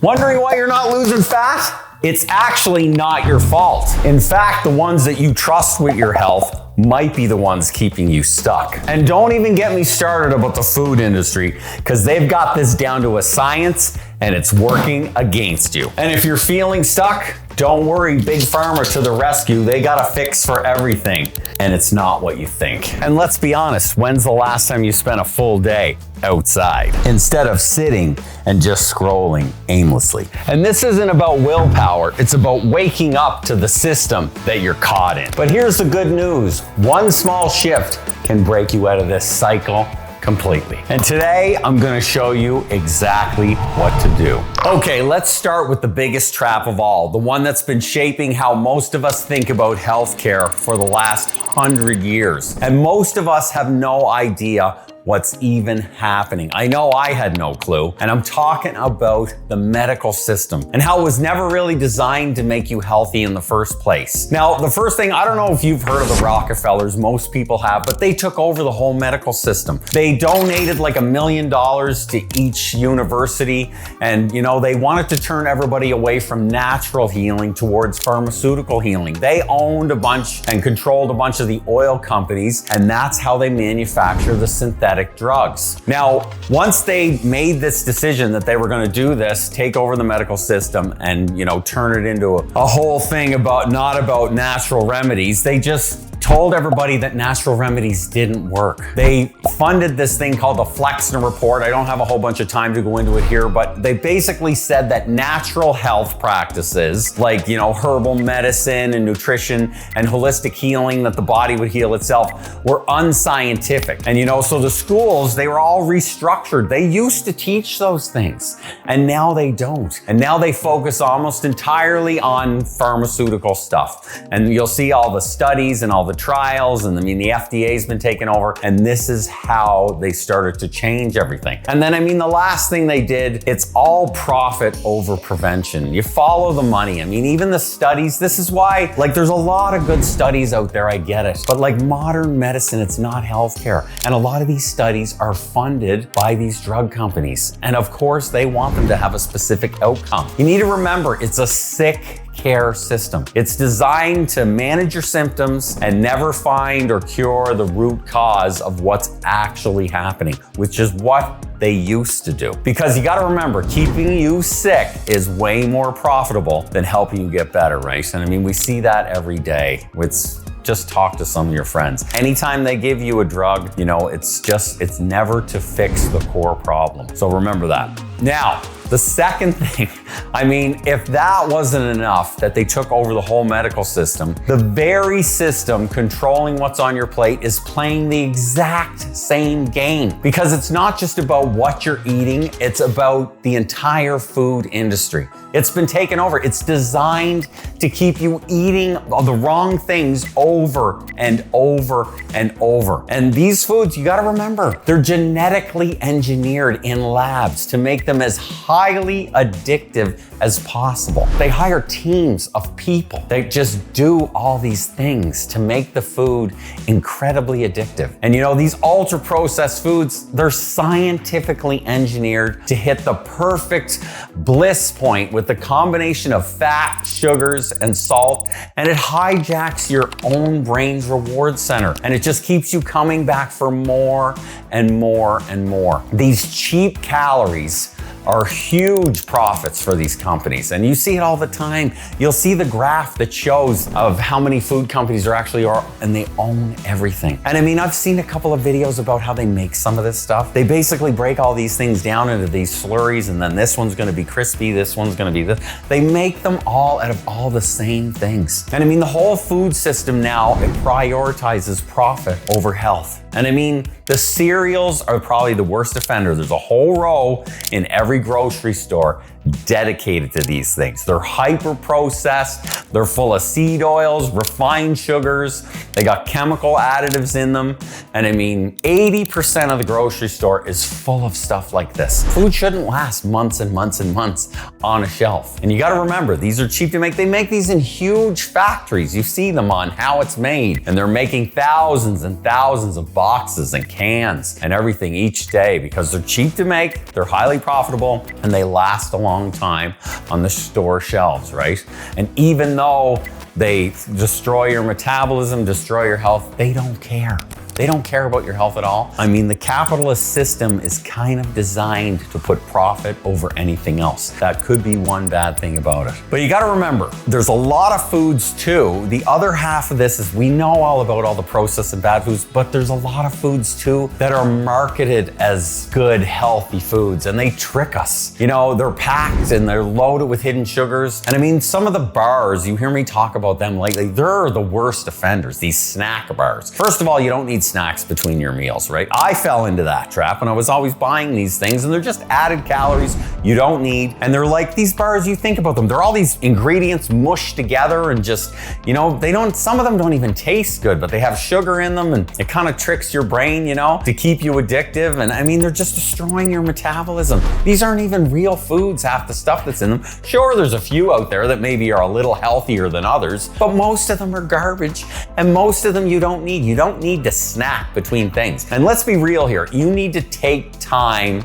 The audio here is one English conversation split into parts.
Wondering why you're not losing fat? It's actually not your fault. In fact, the ones that you trust with your health might be the ones keeping you stuck. And don't even get me started about the food industry, because they've got this down to a science and it's working against you. And if you're feeling stuck, don't worry, Big Pharma to the rescue. They got a fix for everything. And it's not what you think. And let's be honest, when's the last time you spent a full day outside instead of sitting and just scrolling aimlessly? And this isn't about willpower, it's about waking up to the system that you're caught in. But here's the good news. One small shift can break you out of this cycle completely. And today I'm going to show you exactly what to do. Okay, let's start with the biggest trap of all, the one that's been shaping how most of us think about healthcare for the last 100 years. And most of us have no idea what's even happening. I know I had no clue, and I'm talking about the medical system and how it was never really designed to make you healthy in the first place. Now, the first thing, I don't know if you've heard of the Rockefellers, most people have, but they took over the whole medical system. They donated like $1 million to each university, and they wanted to turn everybody away from natural healing towards pharmaceutical healing. They owned a bunch and controlled a bunch of the oil companies, and that's how they manufacture the synthetic drugs. Now, once they made this decision that they were going to do this, take over the medical system and, turn it into a whole thing not about natural remedies, they just told everybody that natural remedies didn't work. They funded this thing called the Flexner Report. I don't have a whole bunch of time to go into it here, but they basically said that natural health practices like, herbal medicine and nutrition and holistic healing, that the body would heal itself, were unscientific. And so the schools, they were all restructured. They used to teach those things, and now they don't. And now they focus almost entirely on pharmaceutical stuff. And you'll see all the studies and all the trials, and the FDA's been taken over, and this is how they started to change everything. And then, the last thing they did, it's all profit over prevention. You follow the money. Even the studies, this is why, there's a lot of good studies out there, I get it, but modern medicine, it's not healthcare. And a lot of these studies are funded by these drug companies. And of course, they want them to have a specific outcome. You need to remember, it's a sick care system. It's designed to manage your symptoms and never find or cure the root cause of what's actually happening, which is what they used to do. Because you got to remember, keeping you sick is way more profitable than helping you get better, right? And we see that every day. Just talk to some of your friends. Anytime they give you a drug, it's never to fix the core problem. So remember that. Now, the second thing, if that wasn't enough that they took over the whole medical system, the very system controlling what's on your plate is playing the exact same game. Because it's not just about what you're eating, it's about the entire food industry. It's been taken over. It's designed to keep you eating the wrong things over and over and over. And these foods, you gotta remember, they're genetically engineered in labs to make them as highly addictive as possible. They hire teams of people that just do all these things to make the food incredibly addictive. And these ultra processed foods, they're scientifically engineered to hit the perfect bliss point with the combination of fat, sugars, and salt, and it hijacks your own brain's reward center, and it just keeps you coming back for more and more and more. These cheap calories are huge profits for these companies. And you see it all the time. You'll see the graph that shows of how many food companies there actually are, and they own everything. And I've seen a couple of videos about how they make some of this stuff. They basically break all these things down into these slurries, and then this one's gonna be crispy, this one's gonna be this. They make them all out of all the same things. And the whole food system now, it prioritizes profit over health. And the cereals are probably the worst offender. There's a whole row in every grocery store dedicated to these things. They're hyper processed, they're full of seed oils, refined sugars, they got chemical additives in them. And 80% of the grocery store is full of stuff like this. Food shouldn't last months and months and months on a shelf. And you gotta remember, these are cheap to make. They make these in huge factories. You see them on how it's made, and they're making thousands and thousands of bottles boxes and cans and everything each day because they're cheap to make, they're highly profitable, and they last a long time on the store shelves, right? And even though they destroy your metabolism, destroy your health, they don't care. They don't care about your health at all. I mean, the capitalist system is kind of designed to put profit over anything else. That could be one bad thing about it. But you gotta remember, there's a lot of foods too. The other half of this is we know all about all the processed and bad foods, but there's a lot of foods too that are marketed as good, healthy foods, and they trick us. You know, they're packed and they're loaded with hidden sugars. And I mean, some of the bars, you hear me talk about them lately, they're the worst offenders, these snack bars. First of all, you don't need snacks between your meals, right? I fell into that trap and I was always buying these things and they're just added calories you don't need. And they're like these bars, you think about them, they're all these ingredients mushed together and just, you know, some of them don't even taste good, but they have sugar in them and it kind of tricks your brain, you know, to keep you addictive. And I mean, they're just destroying your metabolism. These aren't even real foods, half the stuff that's in them. Sure, there's a few out there that maybe are a little healthier than others, but most of them are garbage and most of them you don't need. You don't need to snack between things. And let's be real here. You need to take time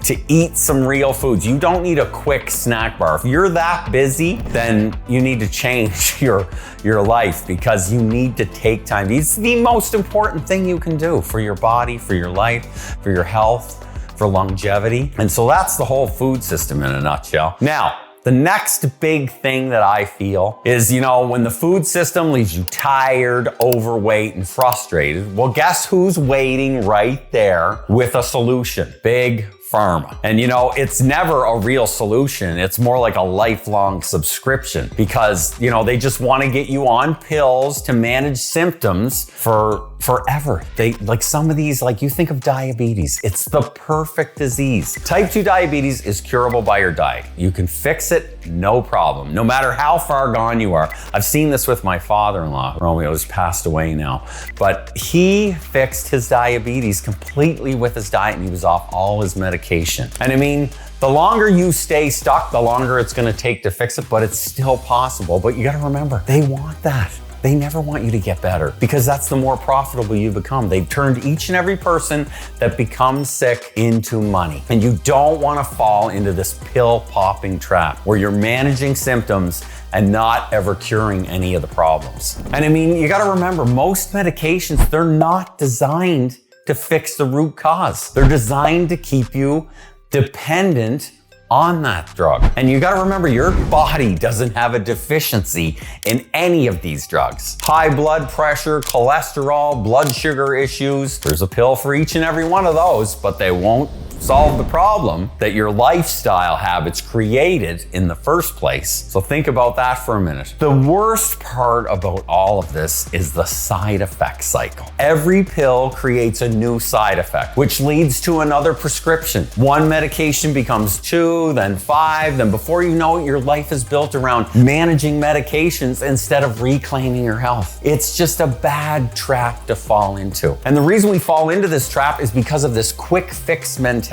to eat some real foods. You don't need a quick snack bar. If you're that busy, then you need to change your life because you need to take time. It's the most important thing you can do for your body, for your life, for your health, for longevity. And so that's the whole food system in a nutshell. Now, the next big thing that I feel is, you know, when the food system leaves you tired, overweight, and frustrated, well, guess who's waiting right there with a solution? Big Pharma. And you know, it's never a real solution. It's more like a lifelong subscription because, you know, they just want to get you on pills to manage symptoms for forever. They like some of these, like you think of diabetes, it's the perfect disease. Type 2 diabetes is curable by your diet. You can fix it, no problem, no matter how far gone you are. I've seen this with my father-in-law. Romeo's passed away now, but he fixed his diabetes completely with his diet and he was off all his medication. And I mean, the longer you stay stuck, the longer it's gonna take to fix it, but it's still possible. But you gotta remember, they want that. They never want you to get better because that's the more profitable you become. They've turned each and every person that becomes sick into money. And you don't want to fall into this pill popping trap where you're managing symptoms and not ever curing any of the problems. And I mean, you got to remember, most medications, they're not designed to fix the root cause. They're designed to keep you dependent on that drug. And you gotta remember, your body doesn't have a deficiency in any of these drugs. High blood pressure, cholesterol, blood sugar issues, there's a pill for each and every one of those, but they won't solve the problem that your lifestyle habits created in the first place. So think about that for a minute. The worst part about all of this is the side effect cycle. Every pill creates a new side effect, which leads to another prescription. One medication becomes 2, then 5, then before you know it, your life is built around managing medications instead of reclaiming your health. It's just a bad trap to fall into. And the reason we fall into this trap is because of this quick fix mentality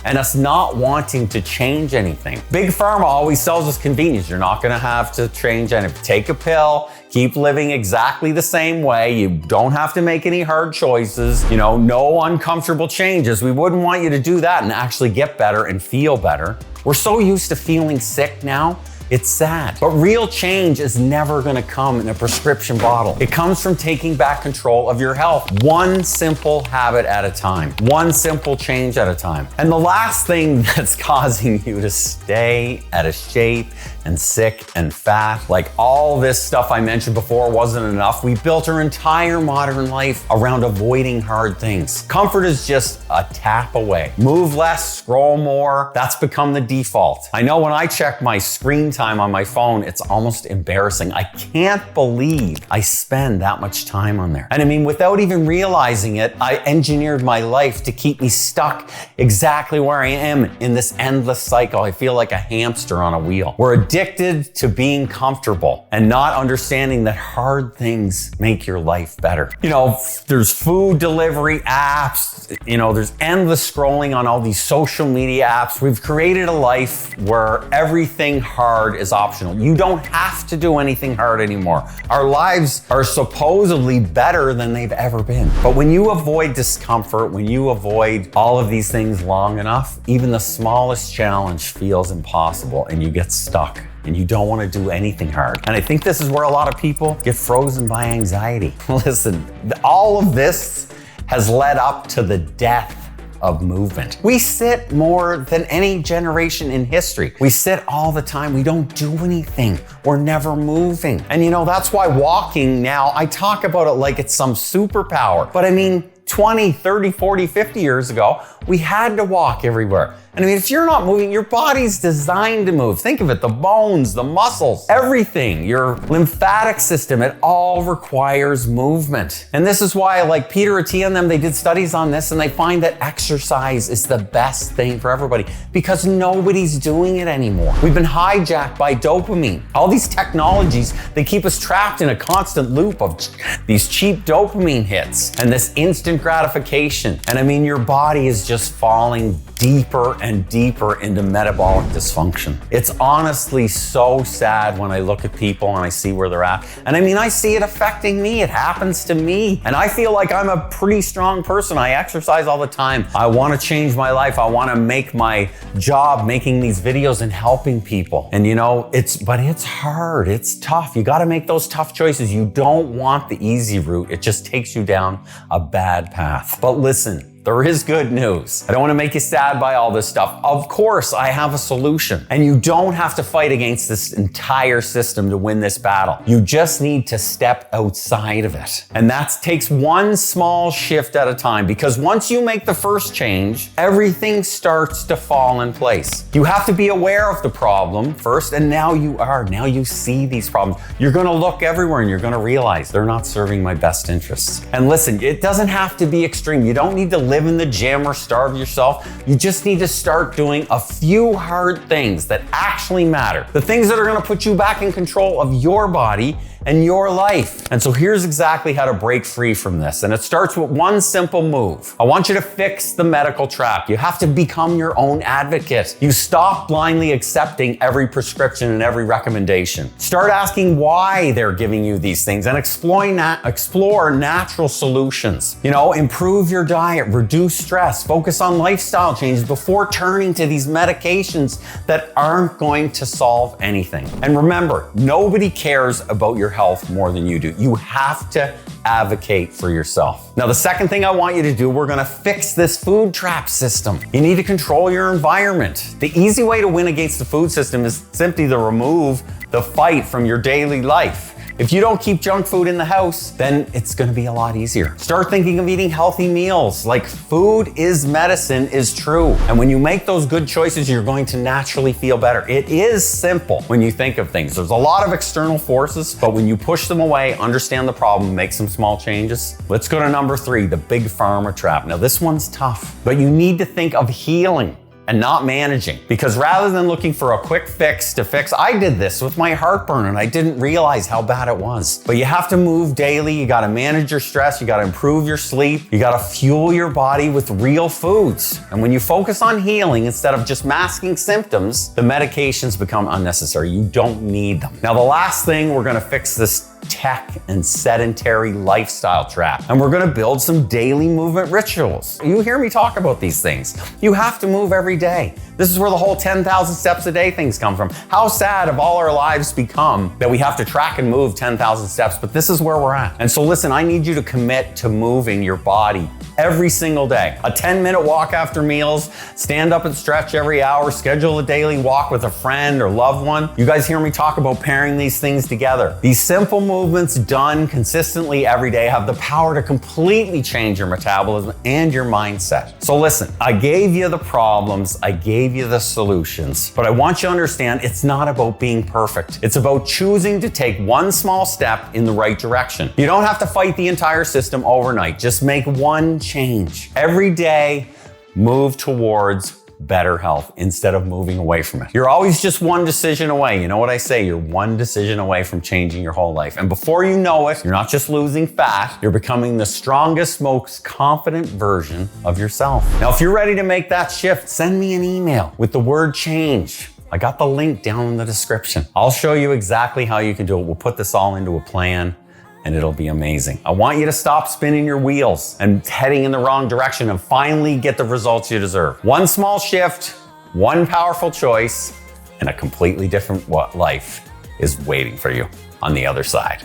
and us not wanting to change anything. Big Pharma always sells us convenience. You're not gonna have to change anything. Take a pill, keep living exactly the same way. You don't have to make any hard choices, you know, no uncomfortable changes. We wouldn't want you to do that and actually get better and feel better. We're so used to feeling sick now, it's sad. But real change is never gonna come in a prescription bottle. It comes from taking back control of your health, one simple habit at a time, one simple change at a time. And the last thing that's causing you to stay out of shape and sick and fat, like all this stuff I mentioned before wasn't enough. We built our entire modern life around avoiding hard things. Comfort is just a tap away. Move less, scroll more, that's become the default. I know when I check my screen time on my phone, it's almost embarrassing. I can't believe I spend that much time on there. And I mean, without even realizing it, I engineered my life to keep me stuck exactly where I am in this endless cycle. I feel like a hamster on a wheel. We're addicted to being comfortable and not understanding that hard things make your life better. You know, there's food delivery apps, you know, there's endless scrolling on all these social media apps. We've created a life where everything hard is optional. You don't have to do anything hard anymore. Our lives are supposedly better than they've ever been. But when you avoid discomfort, when you avoid all of these things long enough, even the smallest challenge feels impossible and you get stuck and you don't want to do anything hard. And I think this is where a lot of people get frozen by anxiety. Listen, all of this has led up to the death of movement. We sit more than any generation in history. We sit all the time. We don't do anything. We're never moving. And you know, that's why walking now, I talk about it like it's some superpower. But I mean, 20, 30, 40, 50 years ago, we had to walk everywhere. And I mean, if you're not moving, your body's designed to move. Think of it, the bones, the muscles, everything, your lymphatic system, it all requires movement. And this is why, like Peter Attia and them, they did studies on this and they find that exercise is the best thing for everybody because nobody's doing it anymore. We've been hijacked by dopamine. All these technologies, they keep us trapped in a constant loop of these cheap dopamine hits and this instant gratification. And I mean, your body is just falling deeper and deeper into metabolic dysfunction. It's honestly so sad when I look at people and I see where they're at. And I mean, I see it affecting me. It happens to me. And I feel like I'm a pretty strong person. I exercise all the time. I want to change my life. I want to make my job making these videos and helping people. And you know, it's hard. It's tough. You got to make those tough choices. You don't want the easy route. It just takes you down a bad path. But listen, there is good news. I don't want to make you sad by all this stuff. Of course, I have a solution. And you don't have to fight against this entire system to win this battle. You just need to step outside of it. And that takes one small shift at a time, because once you make the first change, everything starts to fall in place. You have to be aware of the problem first, and now you are. Now you see these problems. You're going to look everywhere and you're going to realize they're not serving my best interests. And listen, it doesn't have to be extreme. You don't need to live in the gym or starve yourself. You just need to start doing a few hard things that actually matter. The things that are going to put you back in control of your body and your life. And so here's exactly how to break free from this. And it starts with one simple move. I want you to fix the medical trap. You have to become your own advocate. You stop blindly accepting every prescription and every recommendation. Start asking why they're giving you these things and explore natural solutions. You know, improve your diet, reduce stress, focus on lifestyle changes before turning to these medications that aren't going to solve anything. And remember, nobody cares about your health more than you do. You have to advocate for yourself. Now, the second thing I want you to do, we're gonna fix this food trap system. You need to control your environment. The easy way to win against the food system is simply to remove the fight from your daily life. If you don't keep junk food in the house, then it's gonna be a lot easier. Start thinking of eating healthy meals. Like, food is medicine is true. And when you make those good choices, you're going to naturally feel better. It is simple when you think of things. There's a lot of external forces, but when you push them away, understand the problem, make some small changes. Let's go to number 3, the big pharma trap. Now, this one's tough, but you need to think of healing and not managing. Because rather than looking for a quick fix to fix, I did this with my heartburn and I didn't realize how bad it was. But you have to move daily, you gotta manage your stress, you gotta improve your sleep, you gotta fuel your body with real foods. And when you focus on healing instead of just masking symptoms, the medications become unnecessary. You don't need them. Now, the last thing, we're gonna fix this tech and sedentary lifestyle trap. And we're gonna build some daily movement rituals. You hear me talk about these things. You have to move every day. This is where the whole 10,000 steps a day things come from. How sad have all our lives become that we have to track and move 10,000 steps, but this is where we're at. And so listen, I need you to commit to moving your body every single day. A 10-minute walk after meals, stand up and stretch every hour, schedule a daily walk with a friend or loved one. You guys hear me talk about pairing these things together. These simple movements done consistently every day have the power to completely change your metabolism and your mindset. So listen, I gave you the problems, I gave you the solutions, but I want you to understand it's not about being perfect. It's about choosing to take one small step in the right direction. You don't have to fight the entire system overnight. Just make one change. Every day, move towards better health instead of moving away from it. You're always just one decision away. You know what I say? You're one decision away from changing your whole life. And before you know it, you're not just losing fat, you're becoming the strongest, most confident version of yourself. Now, if you're ready to make that shift, send me an email with the word change. I got the link down in the description. I'll show you exactly how you can do it. We'll put this all into a plan and it'll be amazing. I want you to stop spinning your wheels and heading in the wrong direction and finally get the results you deserve. One small shift, one powerful choice, and a completely different life is waiting for you on the other side.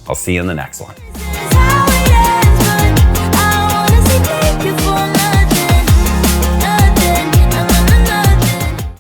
I'll see you in the next one.